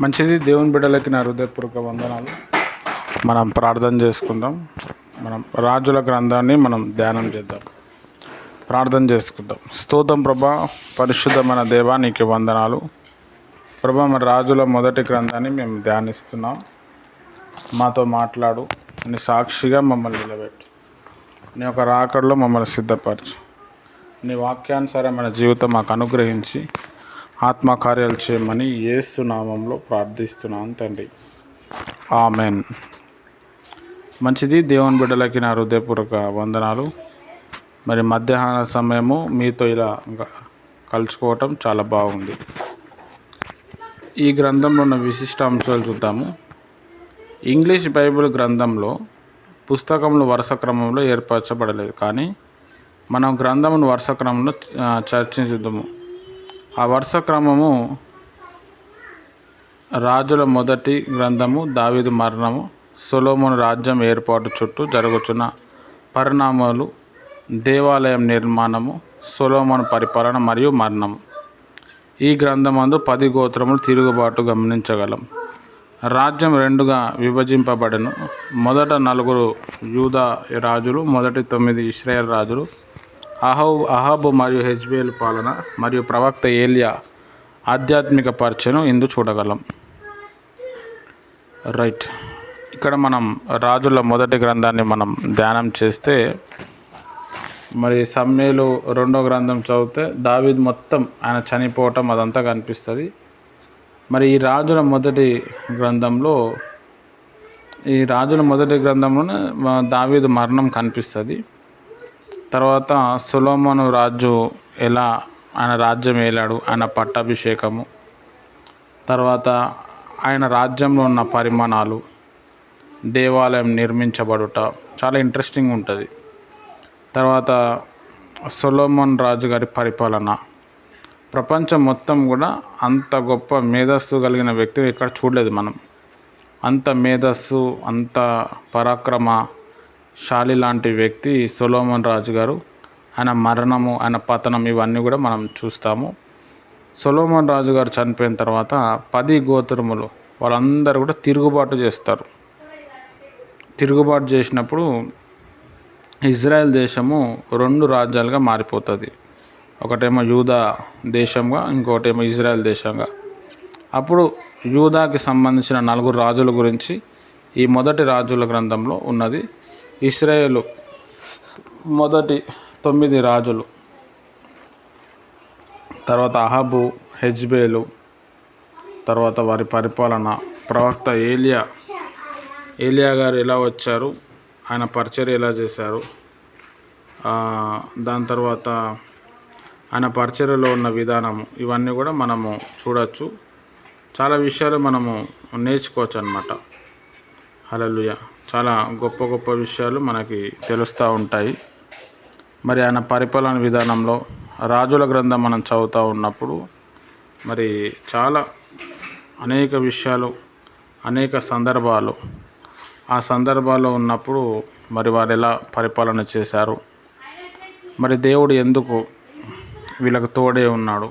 మంచిది. దేవుని బిడ్డలకి నా హృదయపూర్వక వందనాలు. మనం ప్రార్థన చేసుకుందాం. మనం రాజుల గ్రంథాన్ని మనం ధ్యానం చేద్దాం. ప్రార్థన చేసుకుందాం. స్తోత్రం ప్రభా, పరిశుద్ధమైన దేవా, నీకు వందనాలు ప్రభా. మన రాజుల మొదటి గ్రంథాన్ని మేము ధ్యానిస్తున్నాం. మాతో మాట్లాడు, నీ సాక్షిగా మమ్మల్ని నిలబెట్టు, నీ యొక్క రాకడలో మమ్మల్ని సిద్ధపరచు, నీ వాక్యానుసారమైన జీవితం మాకు అనుగ్రహించి ఆత్మకార్యాలు చేయమని యేసు నామంలో ప్రార్థిస్తున్నాను తండ్రి, ఆమెన్. మంచిది. దేవుని బిడ్డలకి నా హృదయపూర్వక వందనాలు. మరి మధ్యాహ్న సమయము మీతో ఇలా కలుసుకోవటం చాలా బాగుంది. ఈ గ్రంథంలో ఉన్న విశిష్ట అంశాలు చూద్దాము. ఇంగ్లీష్ బైబిల్ గ్రంథంలో పుస్తకములు వరుస క్రమంలో ఏర్పరచబడలేదు, కానీ మనం గ్రంథమును వరుస క్రమంలో చర్చించుద్దాము. ఆ వరుస క్రమము రాజుల మొదటి గ్రంథము, దావీదు మరణము, సొలొమోను రాజ్యం ఏర్పాటు చుట్టూ జరుగుతున్న పరిణామాలు, దేవాలయం నిర్మాణము, సొలొమోను పరిపాలన మరియు మరణము. ఈ గ్రంథమందు 10 గోత్రములు తిరుగుబాటు గమనించగలం. రాజ్యం 2గా విభజింపబడెను. మొదట 4 యూదా రాజులు, మొదటి 9 ఇశ్రాయేల్ రాజులు, అహాబు మరియు హెజ్బేలు పాలన మరియు ప్రవక్త ఏలియా ఆధ్యాత్మిక పరిచయం ఇందు చూడగలం. రైట్. ఇక్కడ మనం రాజుల మొదటి గ్రంథాన్ని మనం ధ్యానం చేస్తే, మరి సమూయేలు 2వ గ్రంథం చదివితే దావీదు మొత్తం ఆయన చనిపోవటం అదంతా కనిపిస్తుంది. మరి ఈ రాజుల మొదటి గ్రంథంలోనే దావీదు మరణం కనిపిస్తుంది. తర్వాత సొలొమోను రాజు ఎలా ఆయన రాజ్యం ఏలాడు, ఆయన పట్టాభిషేకము, తర్వాత ఆయన రాజ్యంలో ఉన్న పరిమాణాలు, దేవాలయం నిర్మించబడుట చాలా ఇంట్రెస్టింగ్ ఉంటుంది. తర్వాత సొలొమోన్ రాజు గారి పరిపాలన, ప్రపంచం మొత్తం కూడా అంత గొప్ప మేధస్సు కలిగిన వ్యక్తి ఇక్కడ చూడలేదు మనం. అంత మేధస్సు, అంత పరాక్రమశాలి లాంటి వ్యక్తి సొలొమోన్ రాజు గారు. ఆయన మరణము, ఆయన పతనం ఇవన్నీ కూడా మనం చూస్తాము. సొలొమోన్ రాజు గారు చనిపోయిన తర్వాత 10 గోత్రములు వాళ్ళందరూ కూడా తిరుగుబాటు చేస్తారు. తిరుగుబాటు చేసినప్పుడు ఇజ్రాయెల్ దేశము 2 రాజ్యాలుగా మారిపోతుంది. ఒకటేమో యూదా దేశంగా, ఇంకోటేమో ఇజ్రాయెల్ దేశంగా. అప్పుడు యూదాకి సంబంధించిన 4 రాజుల గురించి ఈ మొదటి రాజుల గ్రంథంలో ఉన్నది. ఇశ్రాయేలు మొదటి 9 రాజులు, తర్వాత అహాబు, హెజ్బేలు, తర్వాత వారి పరిపాలన, ప్రవక్త ఏలియా గారు ఎలా వచ్చారు, ఆయన పరిచర్య ఎలా చేశారు, దాని తర్వాత ఆయన పరిచర్యలో ఉన్న విధానము, ఇవన్నీ కూడా మనము చూడవచ్చు. చాలా విషయాలు మనము నేర్చుకోవచ్చు అన్నమాట. హల్లెలూయా. చాలా గొప్ప గొప్ప విషయాలు మనకి తెలుస్తూ ఉంటాయి. మరి ఆయన పరిపాలన విధానంలో రాజుల గ్రంథం మనం చదువుతూ ఉన్నప్పుడు మరి చాలా అనేక విషయాలు, అనేక సందర్భాలు, ఆ సందర్భాల్లో ఉన్నప్పుడు మరి వారు ఎలా పరిపాలన చేశారు, మరి దేవుడు ఎందుకు వీళ్ళకు తోడే ఉన్నాడు,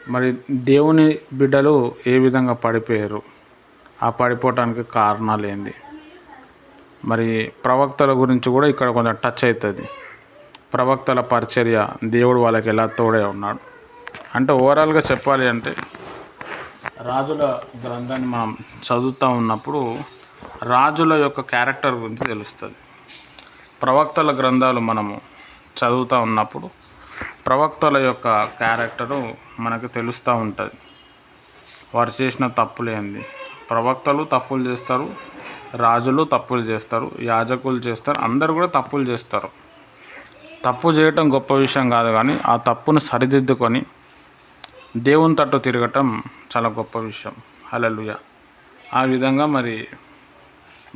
మరి దేవుని బిడ్డలు ఏ విధంగా పడిపోయారు, ఆ పడిపోవటానికి కారణాలు ఏంది, మరి ప్రవక్తల గురించి కూడా ఇక్కడ కొంచెం టచ్ అవుతుంది. ప్రవక్తల పరిచర్య, దేవుడు వాళ్ళకి ఎలా తోడే ఉన్నాడు అంటే, ఓవరాల్గా చెప్పాలి అంటే రాజుల గ్రంథాన్ని మనం చదువుతూ ఉన్నప్పుడు రాజుల యొక్క క్యారెక్టర్ గురించి తెలుస్తుంది. ప్రవక్తల గ్రంథాలు మనము చదువుతూ ఉన్నప్పుడు ప్రవక్తల యొక్క క్యారెక్టరు మనకు తెలుస్తూ ఉంటుంది. వారు చేసిన తప్పులు ఏంది. ప్రవక్తలు తప్పులు చేస్తారు, రాజులు తప్పులు చేస్తారు, యాజకులు చేస్తారు, అందరూ కూడా తప్పులు చేస్తారు. తప్పు చేయటం గొప్ప విషయం కాదు, కానీ ఆ తప్పును సరిదిద్దుకొని దేవుని తట్టు తిరగటం చాలా గొప్ప విషయం. హల్లెలూయా. ఆ విధంగా మరి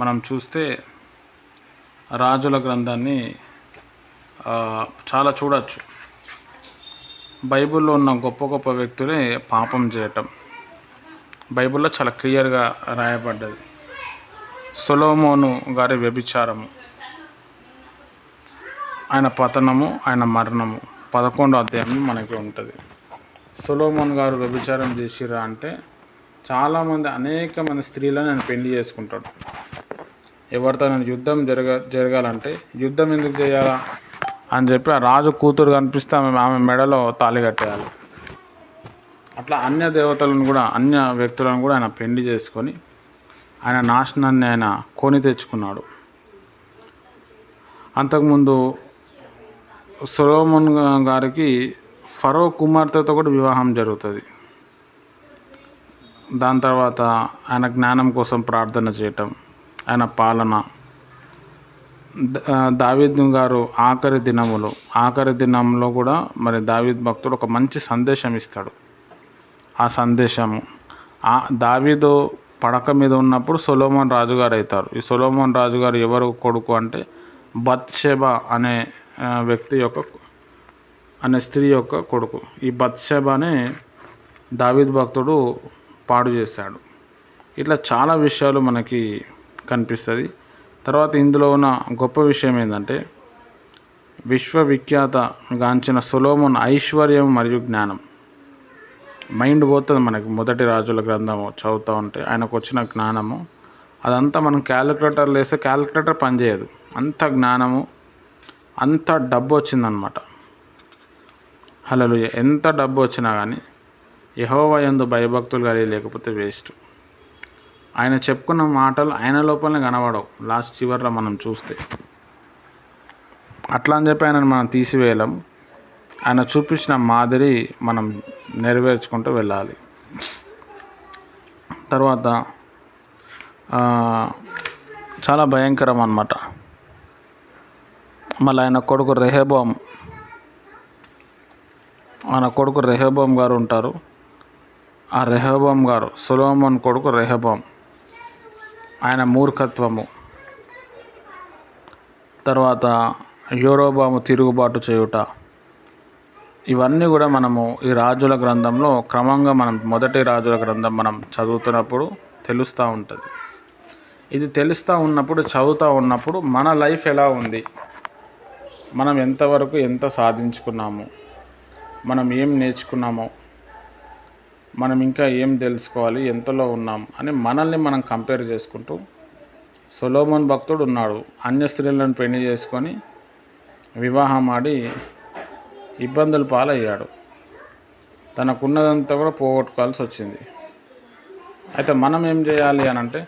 మనం చూస్తే రాజుల గ్రంథాన్ని చాలా చూడవచ్చు. బైబిల్లో ఉన్న గొప్ప గొప్ప వ్యక్తులే పాపం చేయటం బైబిల్లో చాలా క్లియర్గా రాయబడ్డది. సొలొమోను గారి వ్యభిచారము, ఆయన పతనము, ఆయన మరణము 11వ అధ్యాయం మనకి ఉంటుంది. సొలొమోన్ గారు వ్యభిచారం చేసిరా అంటే చాలామంది అనేక మంది స్త్రీలను ఆయన పెళ్లి చేసుకుంటాడు. ఎవరితో యుద్ధం జరగాలంటే యుద్ధం ఎందుకు చేయాలా అని చెప్పి ఆ రాజు కూతురు కనిపిస్తే ఆమె మెడలో తాళి కట్టేయాలి. అట్లా అన్య దేవతలను కూడా అన్య వ్యక్తులను కూడా ఆయన పెళ్లి చేసుకొని ఆయన నాశనాన్ని ఆయన కొని తెచ్చుకున్నాడు. అంతకుముందు సొలొమోన్ గారికి ఫరో కుమార్తెతో కూడా వివాహం జరుగుతుంది. దాని తర్వాత ఆయన జ్ఞానం కోసం ప్రార్థన చేయటం, ఆయన పాలన. దావీదు గారు ఆఖరి దినంలో కూడా మరి దావీదు భక్తుడు ఒక మంచి సందేశం ఇస్తాడు. ఆ సందేశము దావీదు పడక మీద ఉన్నప్పుడు సొలొమోన్ రాజుగారు అవుతారు. ఈ సొలొమోన్ రాజుగారు ఎవరు కొడుకు అంటే బత్షెబ అనే స్త్రీ యొక్క కొడుకు. ఈ బత్షెబనే దావీదు భక్తుడు పాడు చేశాడు. ఇట్లా చాలా విషయాలు మనకి కనిపిస్తుంది. తర్వాత ఇందులో ఉన్న గొప్ప విషయం ఏంటంటే విశ్వవిఖ్యాత గాంచిన సొలొమోన్ ఐశ్వర్యం మరియు జ్ఞానం. మైండ్ పోతుంది మనకి. మొదటి రాజుల గ్రంథము చదువుతూ ఉంటే ఆయనకు వచ్చిన జ్ఞానము అదంతా మనం క్యాలిక్యులేటర్లో వేస్తే క్యాలిక్యులేటర్ పనిచేయదు. అంత జ్ఞానము, అంత డబ్బు వచ్చిందనమాట. హల్లెలూయా. ఎంత డబ్బు వచ్చినా కానీ యెహోవా యందు భయభక్తులు కలిగి లేకపోతే వేస్ట్. ఆయన చెప్పుకున్న మాటలు ఆయన లోపలనే కనబడవు లాస్ట్ చివరిలో మనం చూస్తే. అట్లా అని చెప్పి ఆయనను మనం తీసివేయలేం. ఆయన చూపించిన మాదిరి మనం నెరవేర్చుకుంటూ వెళ్ళాలి. తర్వాత చాలా భయంకరం అన్నమాట. మళ్ళీ ఆయన కొడుకు రెహబాం గారు ఉంటారు. ఆ రెహబాం గారు సొలొమోన్ కొడుకు రెహబాం, ఆయన మూర్ఖత్వము. తర్వాత యరొబాము తిరుగుబాటు చేయుట. ఇవన్నీ కూడా మనము ఈ రాజుల గ్రంథంలో క్రమంగా మనం మొదటి రాజుల గ్రంథం మనం చదువుతున్నప్పుడు తెలుస్తూ ఉంటుంది. ఇది తెలుస్తూ ఉన్నప్పుడు చదువుతూ ఉన్నప్పుడు మన లైఫ్ ఎలా ఉంది, మనం ఎంతవరకు ఎంత సాధించుకున్నాము, మనం ఏం నేర్చుకున్నామో, మనం ఇంకా ఏం తెలుసుకోవాలి, ఎంతలో ఉన్నాం అని మనల్ని మనం కంపేర్ చేసుకుంటూ సొలొమోన్ భక్తుడు ఉన్నాడు. అన్య స్త్రీలను పెళ్లి చేసుకొని వివాహం ఆడి ఇబ్బందులు పాలయ్యాడు. తనకున్నదంతా కూడా పోగొట్టుకోవాల్సి వచ్చింది. అయితే మనం ఏం చేయాలి అని అంటే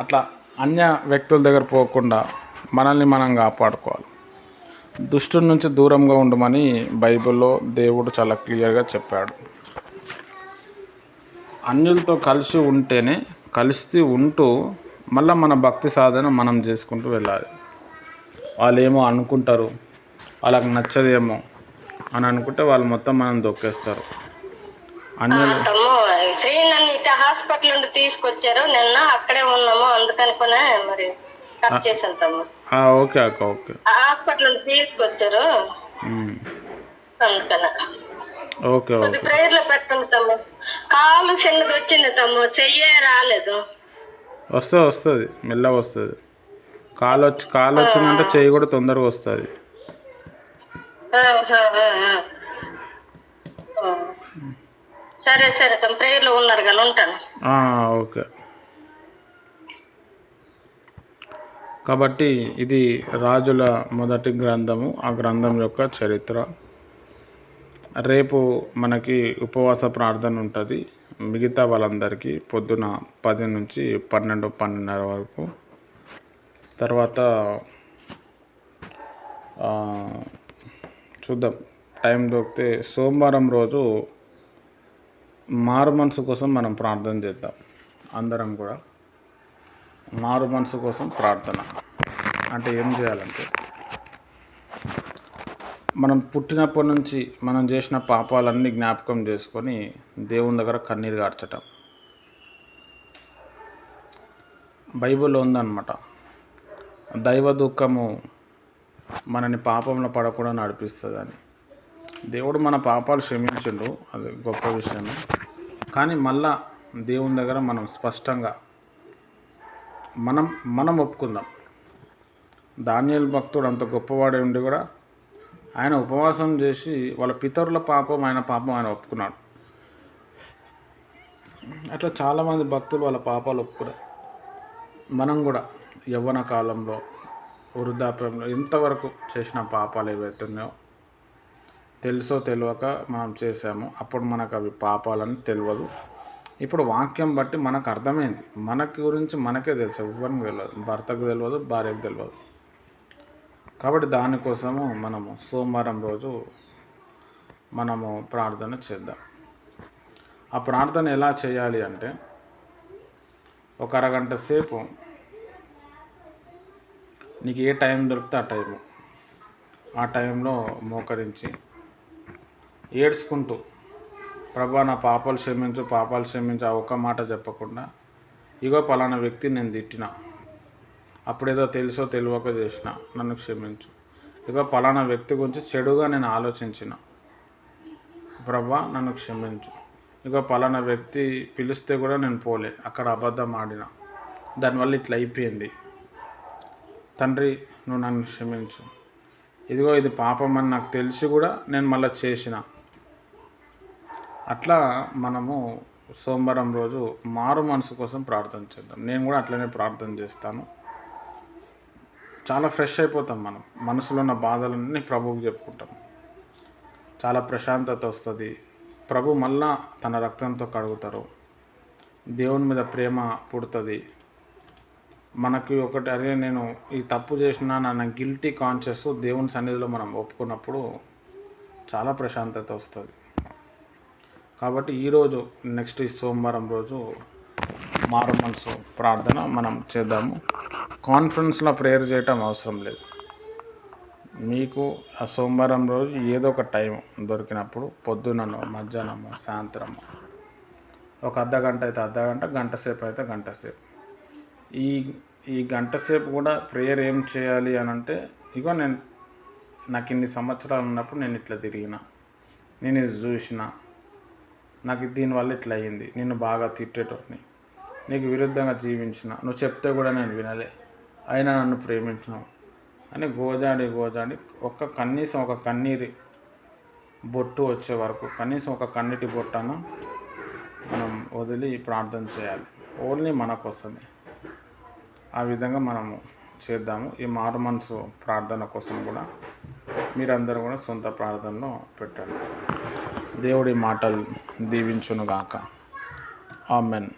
అట్లా అన్య వ్యక్తుల దగ్గర పోకుండా మనల్ని మనం కాపాడుకోవాలి. దుష్టుడి నుంచి దూరంగా ఉండమని బైబిల్లో దేవుడు చాలా క్లియర్గా చెప్పాడు. అన్యులతో కలిసి ఉంటూ మళ్ళీ మన భక్తి సాధన మనం చేసుకుంటూ వెళ్ళాలి. వాళ్ళు ఏమో అనుకుంటారు, వాళ్ళకి నచ్చదేమో అని అనుకుంటే వాళ్ళు మొత్తం మనం దొక్కేస్తారు. హాస్పిటల్ నుండి తీసుకొచ్చారు నిన్న, అక్కడే ఉన్నాము, అందుకని మరి ఓకే అక్క, ఓకే. హాస్పిటల్ నుండి తీసుకొచ్చారు అందుకని ఓకే ఓకే. ప్రేయర్లో పెట్టండి తమ్ము. కాలు చిన్నది వచ్చింది తమ్ము, చెయ్యే రాలేదు. వస్తుంది మెల్లగా వస్తుంది. కాలు వచ్చిందంటే చెయ్యి కూడా తొందరగా వస్తుంది. సరే తమ్ము, ప్రేయర్లో ఉన్నారు కానీ ఉంటాను. ఓకే. కాబట్టి ఇది రాజుల మొదటి గ్రంథము, ఆ గ్రంథం యొక్క చరిత్ర. రేపు మనకి ఉపవాస ప్రార్థన ఉంటుంది మిగతా వాళ్ళందరికీ పొద్దున 10 నుంచి 12, 12:30 వరకు. తర్వాత చూద్దాం టైం దొరికితే సోమవారం రోజు మారు మనసు కోసం మనం ప్రార్థన చేద్దాం. అందరం కూడా మారు మనసు కోసం ప్రార్థన అంటే ఏం చేయాలంటే మనం పుట్టినప్పటి నుంచి మనం చేసిన పాపాలన్నీ జ్ఞాపకం చేసుకొని దేవుని దగ్గర కన్నీరు గార్చటం. బైబిల్లో ఉందన్నమాట, దైవ దుఃఖము మనని పాపంలో పడకుండా నడిపిస్తుంది అని. దేవుడు మన పాపాలు క్షమించిండు, అది గొప్ప విషయం. కానీ మళ్ళా దేవుని దగ్గర మనం స్పష్టంగా మనం ఒప్పుకుందాం. దానియేలు భక్తుడు అంత గొప్పవాడే ఉండి కూడా ఆయన ఉపవాసం చేసి వాళ్ళ పితరుల పాపం ఆయన ఒప్పుకున్నాడు. అట్లా చాలామంది భక్తులు వాళ్ళ పాపాలు ఒప్పుకున్నారు. మనం కూడా యవ్వన కాలంలో, వృద్ధాప్యంలో ఇంతవరకు చేసిన పాపాలు ఏవైతే ఉన్నాయో తెలుసో తెలియక మనం చేసాము. అప్పుడు మనకు అవి పాపాలని తెలియదు. ఇప్పుడు వాక్యం బట్టి మనకు అర్థమైంది. మనకి గురించి మనకే తెలుసు, ఎవ్వరికి తెలియదు. భర్తకు తెలియదు, భార్యకు తెలియదు. కాబట్టి దానికోసము మనము సోమవారం రోజు మనము ప్రార్థన చేద్దాం. ఆ ప్రార్థన ఎలా చేయాలి అంటే, ఒక అరగంట సేపు నీకు ఏ టైం దొరికితే ఆ టైంలో మోకరించి ఏడ్చుకుంటూ, ప్రభా నా పాపాలు క్షమించు ఆ ఒక్క మాట చెప్పకుండా, ఇగో పలానా వ్యక్తి నేను తిట్టిన, అప్పుడేదో తెలుసో తెలియక చేసిన, నన్ను క్షమించు. ఇగో పలానా వ్యక్తి గురించి చెడుగా నేను ఆలోచించిన, ప్రభా నన్ను క్షమించు. ఇగో పలానా వ్యక్తి పిలిస్తే కూడా నేను పోలే, అక్కడ అబద్ధం ఆడిన, దానివల్ల ఇట్లా అయిపోయింది. తండ్రి నువ్వు నన్ను క్షమించు. ఇదిగో ఇది పాపం అని నాకు తెలిసి కూడా నేను మళ్ళీ చేసిన. అట్లా మనము సోమవారం రోజు మారు మనసు కోసం ప్రార్థన చేద్దాం. నేను కూడా అట్లనే ప్రార్థన చేస్తాను. చాలా ఫ్రెష్ అయిపోతాం. మనం మనసులో ఉన్న బాధలన్నీ ప్రభువుకి చెప్పుకుంటాం. చాలా ప్రశాంతత వస్తుంది. ప్రభు మళ్ళా తన రక్తంతో కడుగుతారు. దేవుని మీద ప్రేమ పుడుతుంది. మనకి ఒకటి, అరే నేను ఈ తప్పు చేసినా నా గిల్టీ కాన్షియస్ దేవుని సన్నిధిలో మనం ఒప్పుకున్నప్పుడు చాలా ప్రశాంతత వస్తుంది. కాబట్టి ఈరోజు నెక్స్ట్ ఈ సోమవారం రోజు మారు మనసు ప్రార్థన మనం చేద్దాము. కాన్ఫరెన్స్లో ప్రేయర్ చేయటం అవసరం లేదు. మీకు ఆ సోమవారం రోజు ఏదో ఒక టైం దొరికినప్పుడు, పొద్దుననో మధ్యాహ్నమో సాయంత్రమో, ఒక అర్ధగంట అయితే అర్ధగంట, గంట సేపు అయితే గంట సేపు, ఈ గంట సేపు కూడా ప్రేయర్ ఏం చేయాలి అని అంటే, ఇగో నాకు ఇన్ని సంవత్సరాలు ఉన్నప్పుడు నేను ఇట్లా తిరిగిన, నేను ఇది చూసిన, నాకు దీనివల్ల ఇట్లా అయ్యింది, నిన్ను బాగా తిట్టేటోని, నీకు విరుద్ధంగా జీవించిన, నువ్వు చెప్తే కూడా నేను వినలే, అయినా నన్ను ప్రేమించినావు అని గోజాడి కనీసం ఒక కన్నీరి బొట్టు వచ్చే వరకు, కనీసం ఒక కన్నీటి బొట్టను మనం వదిలి ప్రార్థన చేయాలి. ఓన్లీ మన కోసమే. ఆ విధంగా మనము చేద్దాము. ఈ మారు మనసు ప్రార్థన కోసం కూడా మీరందరూ కూడా సొంత ప్రార్థనలో పెట్టండి. దేవుడి మాటలు దీవించునుగాక. ఆమెన్.